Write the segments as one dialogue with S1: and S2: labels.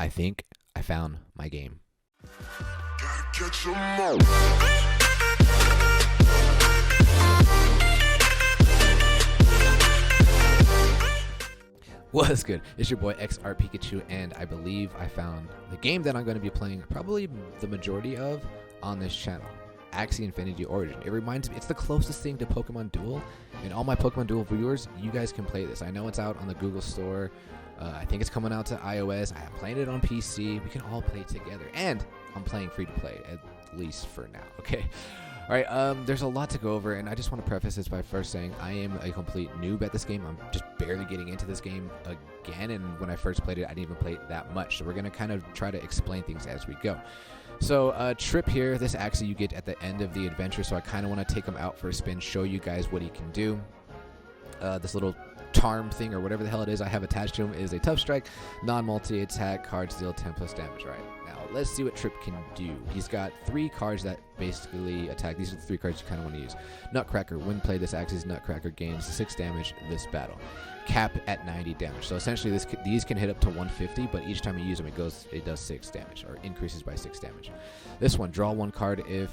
S1: I think I found my game. What's good? It's your boy XR Pikachu, and I believe I found the game that I'm going to be playing probably the majority of on this channel. Axie Infinity Origin. It reminds me, it's the closest thing to Pokemon Duel, and all my Pokemon Duel viewers, you guys can play this. I know it's out on the Google Store. I think it's coming out to iOS. I am playing it on PC. We can all play together, and I'm playing free to play, at least for now, okay? All right, there's a lot to go over, and I just want to preface this by first saying I am a complete noob at this game. I'm just barely getting into this game again, and when I first played it, I didn't even play it that much. So we're going to kind of try to explain things as we go. So TRIPP here, this Axie you get at the end of the adventure, so I kind of want to take him out for a spin, show you guys what he can do. This little charm thing, or whatever the hell it is I have attached to him, is a tough strike, non-multi-attack, cards deal 10 plus damage, right? Let's see what TRIPP can do. He's got 3 cards that basically attack. These are the 3 cards you kind of want to use. Nutcracker. When played, this Axie's Nutcracker gains 6 damage this battle. Cap at 90 damage. So essentially, these can hit up to 150, but each time you use them, it does 6 damage, or increases by 6 damage. This one, draw 1 card if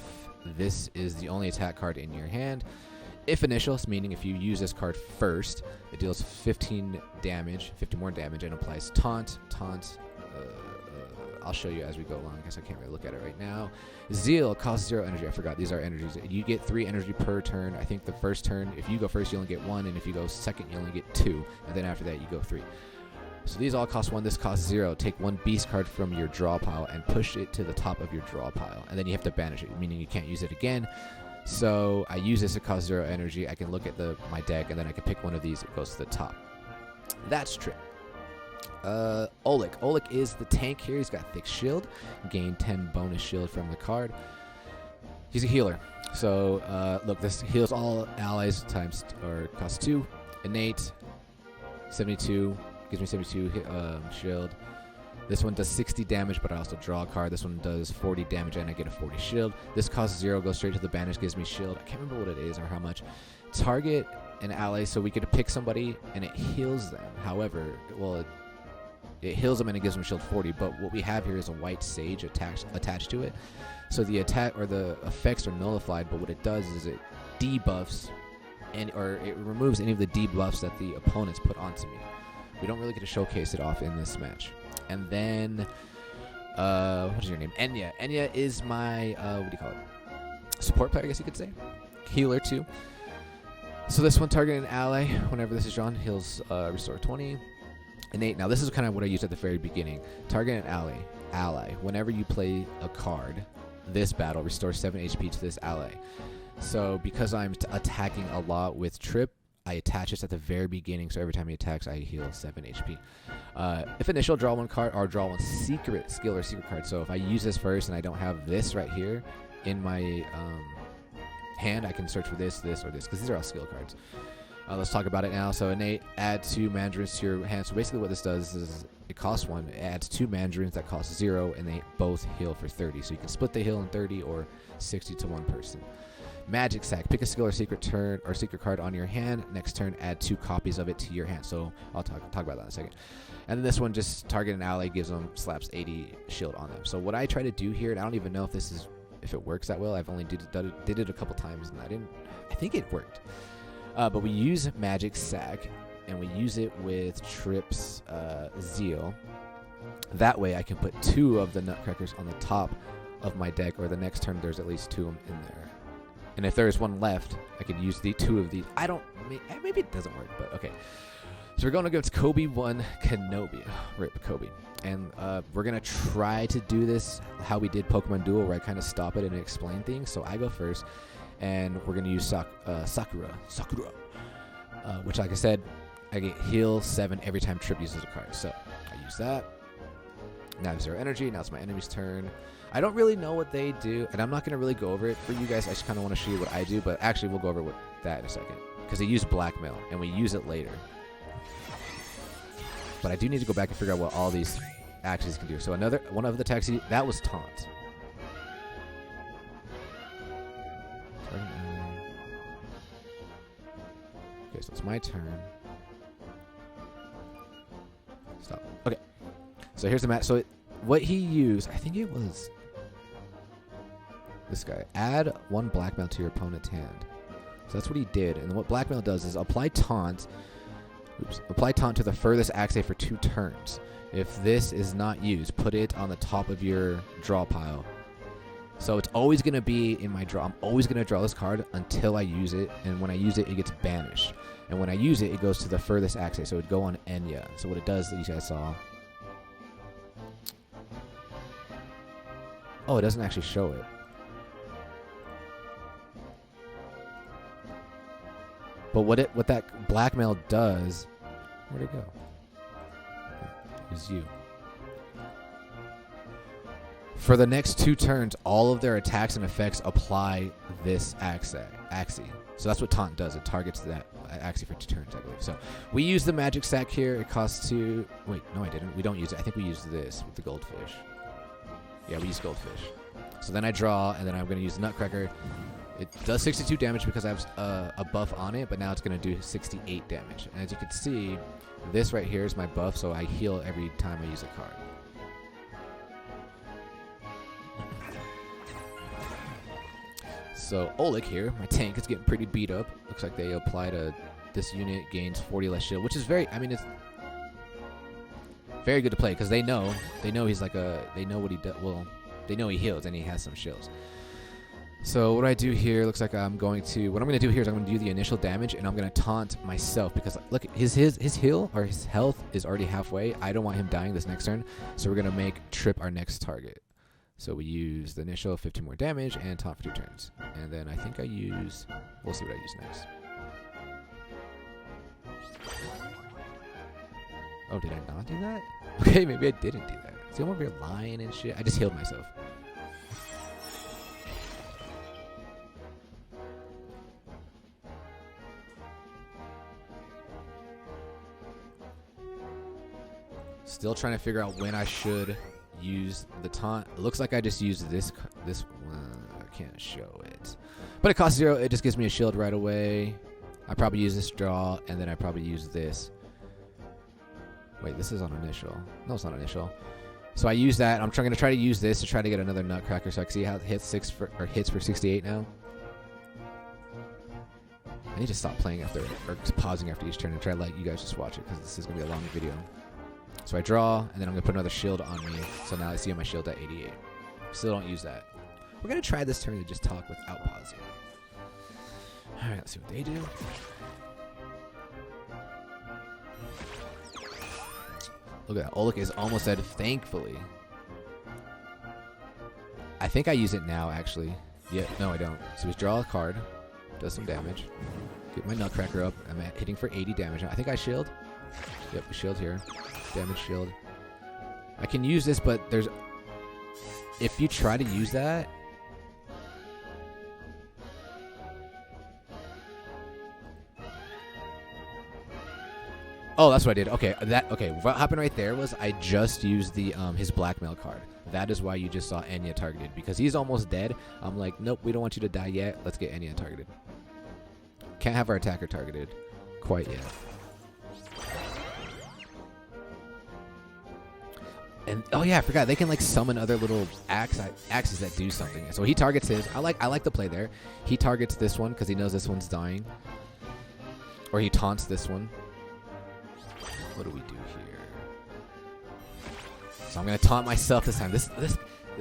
S1: this is the only attack card in your hand. If initial, meaning if you use this card first, it deals 15 more damage, and applies taunt. I'll show you as we go along. I guess I can't really look at it right now. Zeal costs 0 energy. I forgot. These are energies. You get 3 energy per turn. I think the first turn, if you go first, you only get 1, and if you go second, you only get 2, and then after that, you go 3. So these all cost 1. This costs 0. Take 1 beast card from your draw pile and push it to the top of your draw pile, and then you have to banish it, meaning you can't use it again. So I use this. It costs 0 energy. I can look at my deck, and then I can pick one of these. It goes to the top. That's TRIPP. Oleg is the tank here. He's got thick shield, gain 10 bonus shield from the card. He's a healer, so look, this heals all allies times, or costs 2. Innate 72 gives me 72 shield. This one does 60 damage, but I also draw a card. This one does 40 damage, and I get a 40 shield. This costs 0, goes straight to the banish, gives me shield. I can't remember what it is or how much. Target an ally, so we could pick somebody and it heals them. However, well, it heals them and it gives them shield 40, but what we have here is a white sage attached to it. So the attack or the effects are nullified, but what it does is it debuffs or it removes any of the debuffs that the opponents put onto me. We don't really get to showcase it off in this match. And then, what is your name? Enya. Enya is my, what do you call it? Support player, I guess you could say. Healer too. So this one, target an ally. Whenever this is drawn, heals, restore 20. Innate. Now this is kind of what I used at the very beginning. Target an ally. Whenever you play a card, this battle restores 7 HP to this ally. So because I'm attacking a lot with TRIPP, I attach this at the very beginning, so every time he attacks, I heal 7 HP. If initial, draw 1 card, or draw 1 secret skill or secret card. So if I use this first and I don't have this right here in my hand, I can search for this, or this, because these are all skill cards. Let's talk about it now. So innate, add 2 mandarins to your hand. So basically what this does is it costs 1. It adds 2 mandarins that cost 0, and they both heal for 30. So you can split the heal in 30 or 60 to one person. Magic Sack. Pick a skill or secret card on your hand. Next turn, add 2 copies of it to your hand. So I'll talk about that in a second. And then this one, just target an ally, slaps 80 shield on them. So what I try to do here, and I don't even know if it works that well. I've only did it a couple times, and I think it worked. But we use Magic Sack, and we use it with TRIPP's Zeal. That way I can put 2 of the Nutcrackers on the top of my deck, or the next turn there's at least 2 in there. And if there's 1 left, I could use the 2 of these. Maybe it doesn't work, but okay. So we're going against Kobe 1 Kenobi. Rip Kobe. And we're going to try to do this how we did Pokemon Duel, where I kind of stop it and explain things. So I go first. And we're going to use Sakura, which, like I said, I get heal 7 every time TRIPP uses a card. So I use that. Now I have 0 energy. Now it's my enemy's turn. I don't really know what they do, and I'm not going to really go over it for you guys. I just kind of want to show you what I do, but actually we'll go over that in a second, because they use blackmail, and we use it later. But I do need to go back and figure out what all these Axies can do. So one of the taxi, that was taunt. Okay, so it's my turn. Stop. Okay. So here's the match. So what he used, I think it was this guy. Add 1 blackmail to your opponent's hand. So that's what he did. And what blackmail does is apply taunt. Apply taunt to the furthest Axie for 2 turns. If this is not used, put it on the top of your draw pile. So it's always going to be in my draw. I'm always going to draw this card until I use it. And when I use it, it gets banished. And when I use it, it goes to the furthest Axie. So it would go on Enya. So what it does that you guys saw. Oh, it doesn't actually show it. But what that blackmail does, where'd it go? Is you. For the next 2 turns, all of their attacks and effects apply this Axie. So that's what taunt does. It targets that Axie for 2 turns, I believe. So we use the magic sack here. It costs 2. Wait, no, I didn't. We don't use it. I think we used this with the goldfish. Yeah, we use goldfish. So then I draw, and then I'm going to use Nutcracker. It does 62 damage because I have a buff on it, but now it's going to do 68 damage. And as you can see, this right here is my buff, so I heal every time I use a card. So Oleg here, my tank, is getting pretty beat up. Looks like they applied this unit gains 40 less shield, which is very, I mean, it's very good to play because they know he's like they know what he does. Well, they know he heals and he has some shields. So what I do here, looks like what I'm going to do here is I'm going to do the initial damage, and I'm going to taunt myself because look, his heal or his health is already halfway. I don't want him dying this next turn, so we're going to make TRIPP our next target. So we use the initial 15 more damage and taunt for 2 turns, and then I think we'll see what I use next. Oh, did I not do that? Okay, maybe I didn't do that. See, I'm over here lying and shit. I just healed myself. Still trying to figure out when I should use the taunt. It looks like I just used this I can't show it. But it costs 0. It just gives me a shield right away. I probably use this draw, and then I probably use this. Wait, this is on initial. No, it's not initial. So I use that. I'm going to try to use this to try to get another Nutcracker so I can see how it hits hits for 68 now. I need to stop playing after, or pausing after each turn and try to let you guys just watch it because this is going to be a long video. So I draw, and then I'm going to put another shield on me. So now I see my shield at 88. Still don't use that. We're going to try this turn to just talk without pausing. Alright, let's see what they do. Look at that. Oleg is almost dead, thankfully. I think I use it now, actually. Yeah, no, I don't. So we draw a card. Does some damage. Get my Nutcracker up. I'm hitting for 80 damage. I think I shield. Yep, we shield here. Damage shield. I can use this, but there's... If you try to use that... Oh, that's what I did. Okay, what happened right there was I just used the his blackmail card. That is why you just saw Enya targeted, because he's almost dead. I'm like, nope, we don't want you to die yet. Let's get Enya targeted. Can't have our attacker targeted quite yet. And oh yeah, I forgot they can like summon other little axes that do something. So he targets his. I like the play there. He targets this one because he knows this one's dying, or he taunts this one. What do we do here? So I'm gonna taunt myself this time. This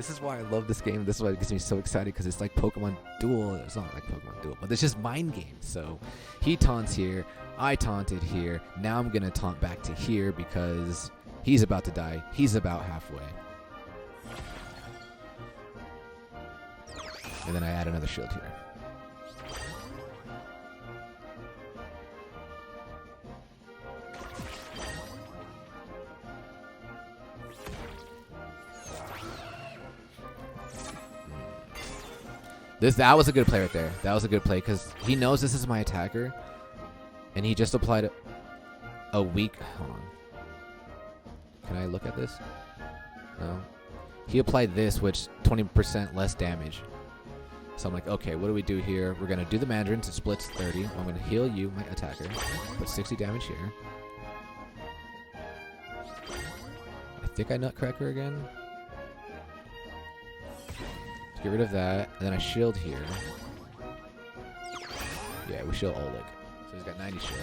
S1: is why I love this game. This is why it gets me so excited, because it's like Pokemon Duel. It's not like Pokemon Duel, but it's just mind games. So he taunts here. I taunted here. Now I'm gonna taunt back to here because he's about to die. He's about halfway. And then I add another shield here. That was a good play right there. That was a good play because he knows this is my attacker, and he just applied a weak. Hold on. Can I look at this? No. He applied this, which 20% less damage. So I'm like, okay, what do we do here? We're gonna do the Mandarin, so it splits 30. I'm gonna heal you, my attacker. Put 60 damage here. I think I Nutcracker again. Let's get rid of that. And then I shield here. Yeah, we shield Oleg. So he's got 90 shield.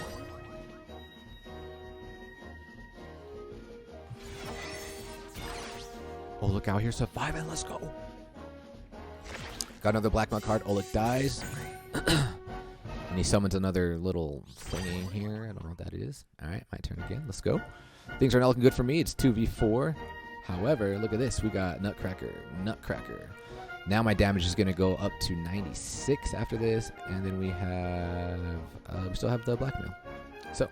S1: Oh, look out here, surviving. Let's go. Got another blackmail card. Oleg dies. And he summons another little thingy in here. I don't know what that is. All right, my turn again. Let's go. Things are not looking good for me. It's 2v4. However, look at this. We got Nutcracker. Nutcracker. Now my damage is going to go up to 96 after this. And then we have... we still have the blackmail. So,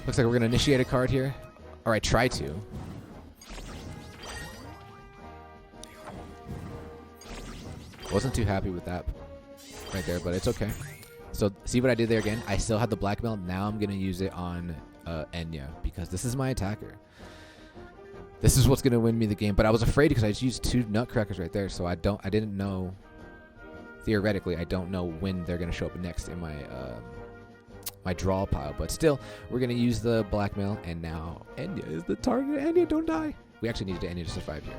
S1: looks like we're going to initiate a card here. Or I try to. Wasn't too happy with that right there, but it's okay. So, see what I did there again? I still had the blackmail. Now I'm going to use it on Enya because this is my attacker. This is what's going to win me the game. But I was afraid because I just used 2 nutcrackers right there. So I didn't know, theoretically, I don't know when they're going to show up next in my my draw pile. But still, we're going to use the blackmail. And now Enya is the target. Enya, don't die. We actually needed Enya to survive here.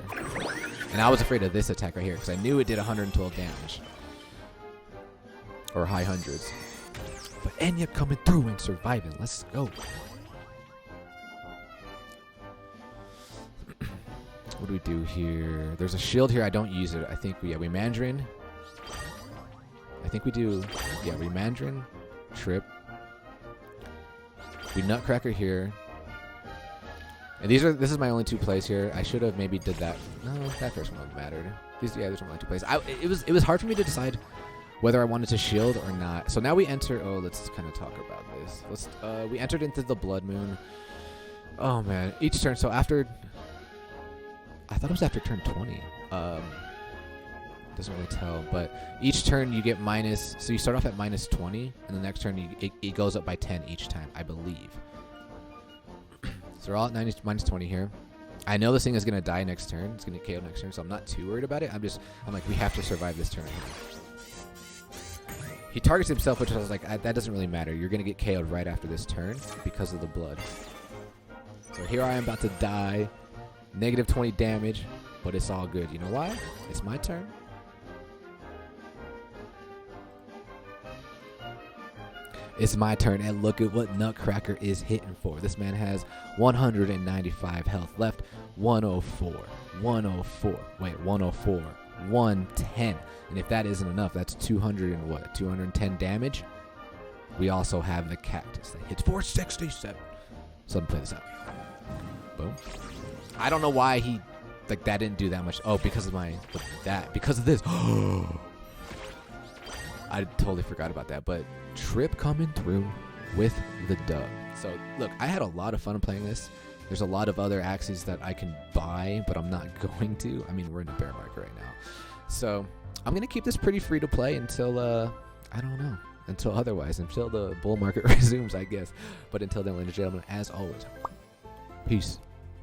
S1: And I was afraid of this attack right here because I knew it did 112 damage. Or high hundreds. But Enya coming through and surviving. Let's go. What do we do here? There's a shield here. I don't use it. I think we Mandarin. I think we do. Yeah, we Mandarin. TRIPP. We Nutcracker here. And this is my only 2 plays here. I should have maybe did that. No, that first one mattered. These are my 2 plays. It was hard for me to decide whether I wanted to shield or not. So now we enter. Oh, let's kind of talk about this. We entered into the Blood Moon. Oh man, each turn. So after, I thought it was after turn 20. Doesn't really tell, but each turn you get minus. So you start off at minus 20, and the next turn it goes up by 10 each time, I believe. So we're all at minus 20 here. I know this thing is gonna die next turn. It's gonna KO next turn, so I'm not too worried about it. I'm like, we have to survive this turn. He targets himself, which I was like, that doesn't really matter. You're gonna get KO'd right after this turn because of the blood. So here I am about to die. Negative 20 damage, but it's all good. You know why? It's my turn. It's my turn, and look at what Nutcracker is hitting for. This man has 195 health left. 104. 104. Wait, 104. 110. And if that isn't enough, that's 210 damage. We also have the cactus that hits 467. So let me play this out. Boom. I don't know why he, like, that didn't do that much. Oh, because of because of this. I totally forgot about that, but TRIPP coming through with the dub. So, look, I had a lot of fun playing this. There's a lot of other Axies that I can buy, but I'm not going to. I mean, we're in a bear market right now. So, I'm going to keep this pretty free to play until, I don't know, until the bull market resumes, I guess. But until then, ladies and gentlemen, as always, peace.